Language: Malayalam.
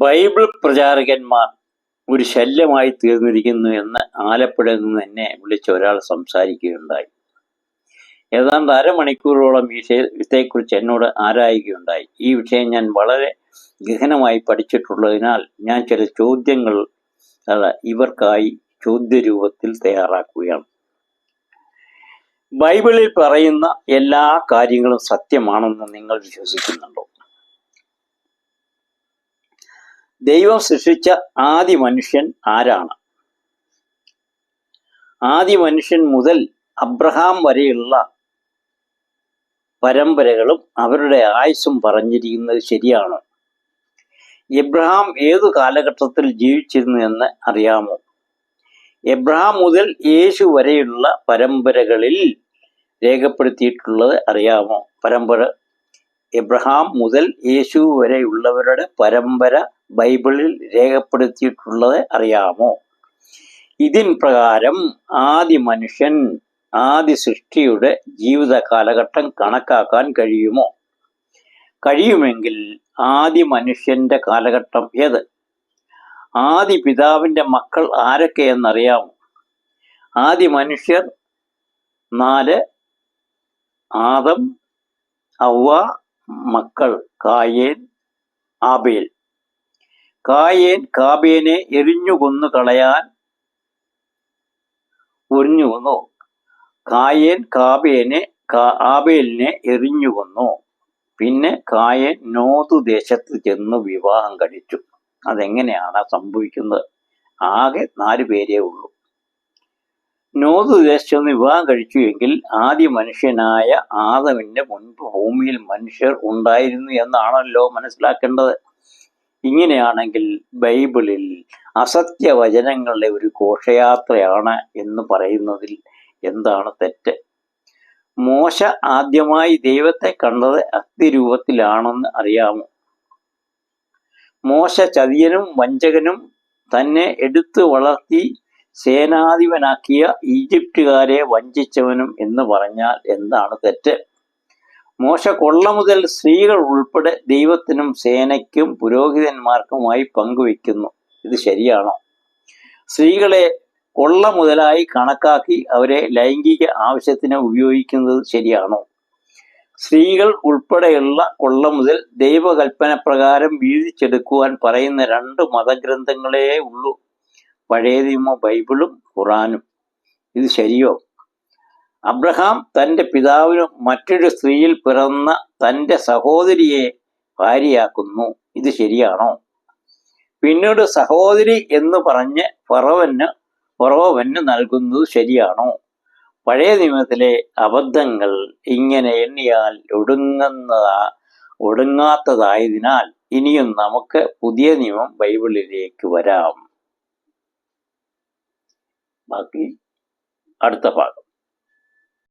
ബൈബിൾ പ്രചാരകന്മാർ ഒരു ശല്യമായി തീർന്നിരിക്കുന്നു എന്ന് ആലപ്പുഴയിൽ നിന്ന് എന്നെ വിളിച്ച ഒരാൾ സംസാരിക്കുകയുണ്ടായി. ഏതാണ്ട് അരമണിക്കൂറോളം ഈ വിഷയത്തെക്കുറിച്ച് എന്നോട് ആരായുകയുണ്ടായി. ഈ വിഷയം ഞാൻ വളരെ ഗഹനമായി പഠിച്ചിട്ടുള്ളതിനാൽ ഞാൻ ചില ചോദ്യങ്ങൾ ഇവർക്കായി ചോദ്യരൂപത്തിൽ തയ്യാറാക്കുകയാണ്. ബൈബിളിൽ പറയുന്ന എല്ലാ കാര്യങ്ങളും സത്യമാണെന്ന് നിങ്ങൾ വിശ്വസിക്കുന്നുണ്ടോ? ദൈവം സൃഷ്ടിച്ച ആദി മനുഷ്യൻ ആരാണ്? ആദി മനുഷ്യൻ മുതൽ അബ്രഹാം വരെയുള്ള പരമ്പരകളും അവരുടെ ആയുസ്സും പറഞ്ഞിരിക്കുന്നത് ശരിയാണോ? എബ്രഹാം ഏതു കാലഘട്ടത്തിൽ ജീവിച്ചിരുന്നു എന്ന് അറിയാമോ? എബ്രഹാം മുതൽ യേശു വരെയുള്ള പരമ്പരകളിൽ രേഖപ്പെടുത്തിയിട്ടുള്ളത് അറിയാമോ? എബ്രഹാം മുതൽ യേശു വരെയുള്ളവരുടെ പരമ്പര ബൈബിളിൽ രേഖപ്പെടുത്തിയിട്ടുള്ളത് അറിയാമോ? ഇതിൻ പ്രകാരം ആദി മനുഷ്യൻ, ആദി സൃഷ്ടിയുടെ ജീവിത കാലഘട്ടം കണക്കാക്കാൻ കഴിയുമോ? കഴിയുമെങ്കിൽ ആദി മനുഷ്യന്റെ കാലഘട്ടം ഏത്? ആദി പിതാവിന്റെ മക്കൾ ആരൊക്കെയെന്നറിയാമോ? ആദി മനുഷ്യർ 4: ആദം, ഹവ്വ, മക്കൾ കായേൻ, ആബേൽ. കായേൻ കാബേനെ എറിഞ്ഞുകൊന്നു കളയാൻ ഒരുങ്ങുന്നു. കായേൻ ആബേലിനെ എറിഞ്ഞുകൊന്നു. പിന്നെ കായേൻ നോതു ദേശത്ത് ചെന്ന് വിവാഹം കഴിച്ചു. അതെങ്ങനെയാണ് സംഭവിക്കുന്നത്? ആകെ 4 പേരേ ഉള്ളൂ. നോതു ദേശത്ത് നിന്ന് വിവാഹം കഴിച്ചു എങ്കിൽ ആദ്യ മനുഷ്യനായ ആദമിന്റെ മുൻപ് ഭൂമിയിൽ മനുഷ്യർ ഉണ്ടായിരുന്നു എന്നാണല്ലോ മനസ്സിലാക്കേണ്ടത്. ഇങ്ങനെയാണെങ്കിൽ ബൈബിളിൽ അസത്യവചനങ്ങളുടെ ഒരു ഘോഷയാത്രയാണ് എന്ന് പറയുന്നതിൽ എന്താണ് തെറ്റ്? മോശ ആദ്യമായി ദൈവത്തെ കണ്ടത് അഗ്നിരൂപത്തിലാണെന്ന് അറിയാമോ? മോശ ചതിയനും വഞ്ചകനും തന്നെ എടുത്തു വളർത്തി സേനാധിപനാക്കിയ ഈജിപ്തുകാരെ വഞ്ചിച്ചവനും എന്ന് പറഞ്ഞാൽ എന്താണ് തെറ്റ്? മോശ കൊള്ള മുതൽ സ്ത്രീകൾ ഉൾപ്പെടെ ദൈവത്തിനും സേനയ്ക്കും പുരോഹിതന്മാർക്കുമായി പങ്കുവെക്കുന്നു. ഇത് ശരിയാണോ? സ്ത്രീകളെ കൊള്ള മുതലായി കണക്കാക്കി അവരെ ലൈംഗിക ആവശ്യത്തിന് ഉപയോഗിക്കുന്നത് ശരിയാണോ? സ്ത്രീകൾ ഉൾപ്പെടെയുള്ള കൊള്ള മുതൽ ദൈവകൽപ്പന പ്രകാരം വീതിച്ചെടുക്കുവാൻ പറയുന്ന 2 മതഗ്രന്ഥങ്ങളേ ഉള്ളൂ, പഴയ നിയമ ബൈബിളും ഖുറാനും. ഇത് ശരിയോ? അബ്രഹാം തൻ്റെ പിതാവിനും മറ്റൊരു സ്ത്രീയിൽ പിറന്ന തൻ്റെ സഹോദരിയെ ഭാര്യയാക്കുന്നു. ഇത് ശരിയാണോ? പിന്നീട് സഹോദരി എന്ന് പറഞ്ഞ് ഫറവോന് നൽകുന്നത് ശരിയാണോ? പഴയ നിയമത്തിലെ അബദ്ധങ്ങൾ ഇങ്ങനെ എണ്ണിയാൽ ഒടുങ്ങാത്തതായതിനാൽ ഇനിയും നമുക്ക് പുതിയ നിയമം ബൈബിളിലേക്ക് വരാം. ബാക്കി അടുത്ത ഭാഗം.